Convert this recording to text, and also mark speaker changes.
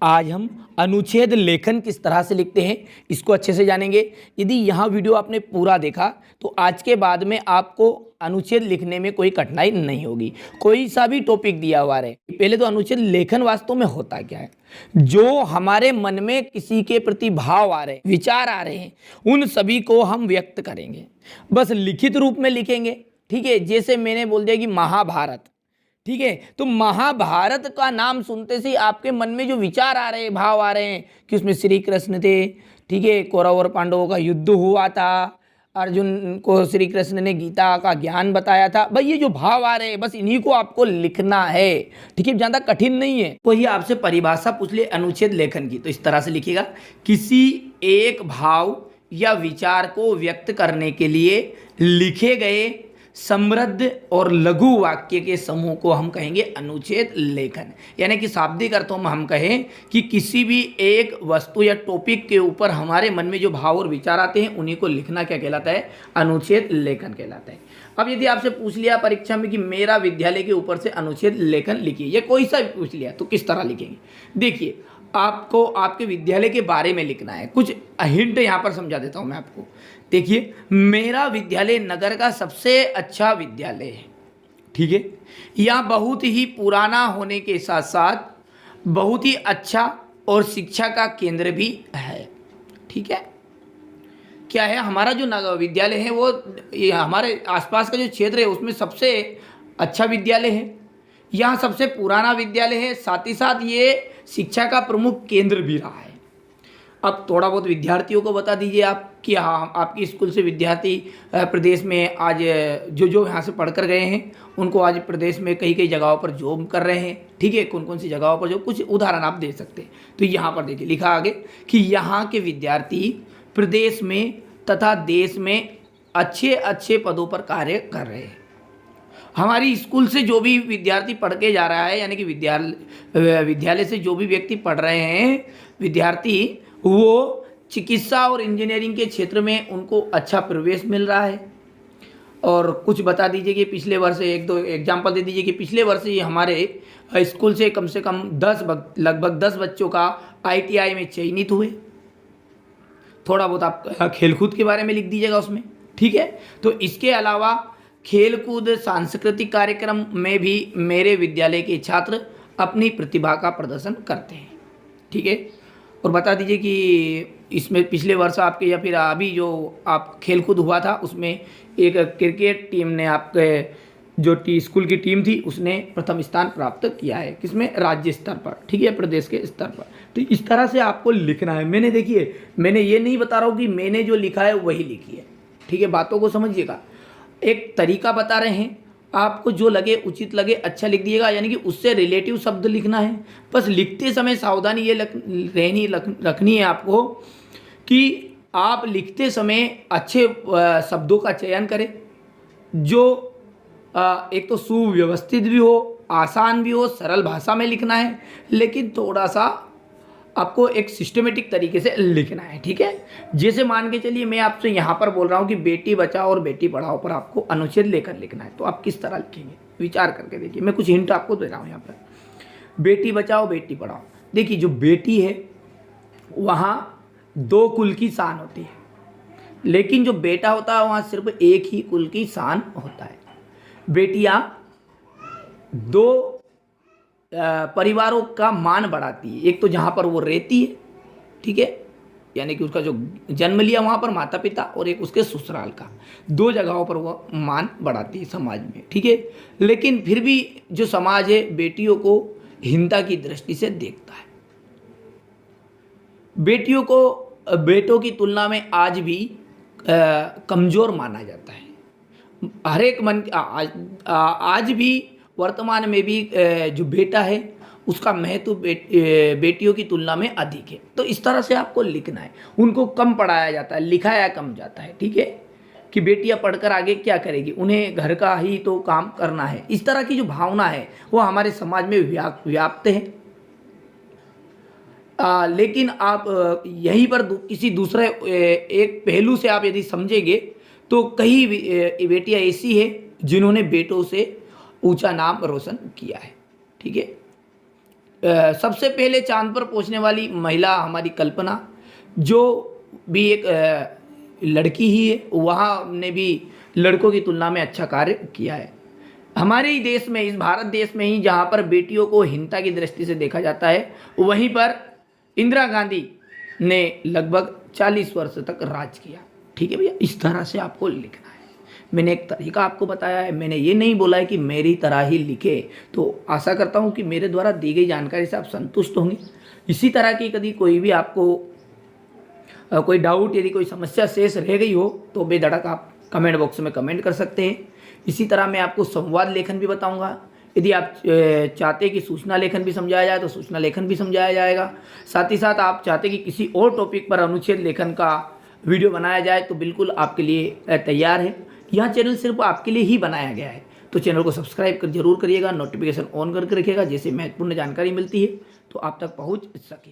Speaker 1: आज हम अनुच्छेद लेखन किस तरह से लिखते हैं इसको अच्छे से जानेंगे। यदि यहाँ वीडियो आपने पूरा देखा तो आज के बाद में आपको अनुच्छेद लिखने में कोई कठिनाई नहीं होगी। कोई सा भी टॉपिक दिया हुआ रहे, पहले तो अनुच्छेद लेखन वास्तव में होता क्या है। जो हमारे मन में किसी के प्रति भाव आ रहे हैं, विचार आ रहे हैं, उन सभी को हम व्यक्त करेंगे, बस लिखित रूप में लिखेंगे। ठीक है, जैसे मैंने बोल दिया कि महाभारत, ठीक है, तो महाभारत का नाम सुनते से आपके मन में जो विचार आ रहे हैं, भाव आ रहे हैं कि उसमें श्री कृष्ण थे, ठीक है, कौरव और पांडवों का युद्ध हुआ था, अर्जुन को श्री कृष्ण ने गीता का ज्ञान बताया था। भाई ये जो भाव आ रहे हैं बस इन्हीं को आपको लिखना है। ठीक है, ज़्यादा कठिन नहीं है। कोई आपसे परिभाषा पूछ ले अनुच्छेद लेखन की तो इस तरह से लिखिएगा, किसी एक भाव या विचार को व्यक्त करने के लिए लिखे गए समृद्ध और लघु वाक्य के समूह को हम कहेंगे अनुच्छेद लेखन। यानी कि शाब्दिक अर्थों में हम कहें कि किसी भी एक वस्तु या टॉपिक के ऊपर हमारे मन में जो भाव और विचार आते हैं उन्हीं को लिखना क्या कहलाता है, अनुच्छेद लेखन कहलाता है। अब यदि आपसे पूछ लिया परीक्षा में कि मेरा विद्यालय के ऊपर से अनुच्छेद लेखन लिखिए, या कोई सा भी पूछ लिया तो किस तरह लिखेंगे। देखिए, आपको आपके विद्यालय के बारे में लिखना है। कुछ हिंट यहाँ पर समझा देता हूँ मैं आपको। देखिए, मेरा विद्यालय नगर का सबसे अच्छा विद्यालय है। ठीक है, यह बहुत ही पुराना होने के साथ साथ बहुत ही अच्छा और शिक्षा का केंद्र भी है। ठीक है, क्या है, हमारा जो विद्यालय है वो हमारे आसपास का जो क्षेत्र है उसमें सबसे अच्छा विद्यालय है, यहाँ सबसे पुराना विद्यालय है, साथ ही साथ ये शिक्षा का प्रमुख केंद्र भी रहा है। अब थोड़ा बहुत विद्यार्थियों को बता दीजिए आप कि हाँ, आपकी स्कूल से विद्यार्थी प्रदेश में आज जो यहाँ से पढ़कर गए हैं उनको आज प्रदेश में कई कई जगहों पर जॉब कर रहे हैं। ठीक है, कौन कौन सी जगहों पर, जो कुछ उदाहरण आप दे सकते हैं। तो यहाँ पर देखिए लिखा आगे कि यहाँ के विद्यार्थी प्रदेश में तथा देश में अच्छे अच्छे पदों पर कार्य कर रहे हैं। हमारी स्कूल से जो भी विद्यार्थी पढ़ के जा रहा है, यानी कि विद्यालय से जो भी व्यक्ति पढ़ रहे हैं विद्यार्थी, वो चिकित्सा और इंजीनियरिंग के क्षेत्र में उनको अच्छा प्रवेश मिल रहा है। और कुछ बता दीजिए कि पिछले वर्ष एक दो एग्जाम्पल दे दीजिए कि पिछले वर्ष ही हमारे स्कूल से कम 10 बच्चों का ITI में चयनित हुए। थोड़ा बहुत आप खेलकूद के बारे में लिख दीजिएगा उसमें। ठीक है, तो इसके अलावा खेलकूद सांस्कृतिक कार्यक्रम में भी मेरे विद्यालय के छात्र अपनी प्रतिभा का प्रदर्शन करते हैं। ठीक है, और बता दीजिए कि इसमें पिछले वर्ष आपके या फिर अभी जो आप खेलकूद हुआ था उसमें एक क्रिकेट टीम ने आपके जो स्कूल की टीम थी उसने प्रथम स्थान प्राप्त किया है। किसमें, राज्य स्तर पर। ठीक है, प्रदेश के स्तर पर। तो इस तरह से आपको लिखना है। मैंने ये नहीं बता रहा हूँ कि मैंने जो लिखा है वही लिखी है। ठीक है, बातों को समझिएगा। एक तरीका बता रहे हैं, आपको जो लगे उचित लगे अच्छा लिख दिएगा, यानी कि उससे रिलेटिव शब्द लिखना है। बस लिखते समय सावधानी ये रखनी है आपको कि आप लिखते समय अच्छे शब्दों का चयन करें, जो एक तो सुव्यवस्थित भी हो, आसान भी हो, सरल भाषा में लिखना है, लेकिन थोड़ा सा आपको एक सिस्टमेटिक तरीके से लिखना है। ठीक है, जैसे मान के चलिए मैं आपसे यहाँ पर बोल रहा हूँ कि बेटी बचाओ और बेटी पढ़ाओ पर आपको अनुच्छेद लेकर लिखना है, तो आप किस तरह लिखेंगे विचार करके देखिए। मैं कुछ हिंट आपको दे रहा हूँ यहाँ पर। बेटी बचाओ बेटी पढ़ाओ, देखिए जो बेटी है वहाँ 2 कुल की शान होती है, लेकिन जो बेटा होता है वहाँ सिर्फ एक ही कुल की शान होता है। बेटियाँ 2 परिवारों का मान बढ़ाती है। एक तो जहाँ पर वो रहती है, ठीक है, यानी कि उसका जो जन्म लिया वहाँ पर माता पिता, और एक उसके ससुराल का, 2 जगहों पर वो मान बढ़ाती है समाज में। ठीक है, लेकिन फिर भी जो समाज है बेटियों को हीनता की दृष्टि से देखता है। बेटियों को बेटों की तुलना में आज भी कमज़ोर माना जाता है। हर एक मन आज भी वर्तमान में भी जो बेटा है उसका महत्व बेटियों की तुलना में अधिक है। तो इस तरह से आपको लिखना है। उनको कम पढ़ाया जाता है, लिखाया कम जाता है। ठीक है, कि बेटियां पढ़कर आगे क्या करेगी, उन्हें घर का ही तो काम करना है। इस तरह की जो भावना है वो हमारे समाज में व्याप्त है। लेकिन आप यहीं पर किसी दूसरे एक पहलू से आप यदि समझेंगे तो कई बेटियां ऐसी है जिन्होंने बेटों से ऊंचा नाम रोशन किया है। ठीक है, सबसे पहले चांद पर पहुंचने वाली महिला हमारी कल्पना, जो भी एक लड़की ही है, वहाँ ने भी लड़कों की तुलना में अच्छा कार्य किया है। हमारे ही देश में, इस भारत देश में ही जहाँ पर बेटियों को हीनता की दृष्टि से देखा जाता है, वहीं पर इंदिरा गांधी ने लगभग 40 वर्ष तक राज किया। ठीक है भैया, इस तरह से आपको लिखना है। मैंने एक तरीका आपको बताया है, मैंने ये नहीं बोला है कि मेरी तरह ही लिखे। तो आशा करता हूँ कि मेरे द्वारा दी गई जानकारी से आप संतुष्ट होंगे। इसी तरह की कभी कोई भी आपको कोई डाउट, यदि कोई समस्या शेष रह गई हो तो बेधड़क आप कमेंट बॉक्स में कमेंट कर सकते हैं। इसी तरह मैं आपको संवाद लेखन भी बताऊंगा। यदि आप चाहते कि सूचना लेखन भी समझाया जाए तो सूचना लेखन भी समझाया जाएगा। साथ ही साथ आप चाहते कि किसी और टॉपिक पर अनुच्छेद लेखन का वीडियो बनाया जाए तो बिल्कुल आपके लिए तैयार है। यह चैनल सिर्फ आपके लिए ही बनाया गया है, तो चैनल को सब्सक्राइब कर जरूर करिएगा, नोटिफिकेशन ऑन करके रखिएगा, जैसे महत्वपूर्ण जानकारी मिलती है तो आप तक पहुँच सके।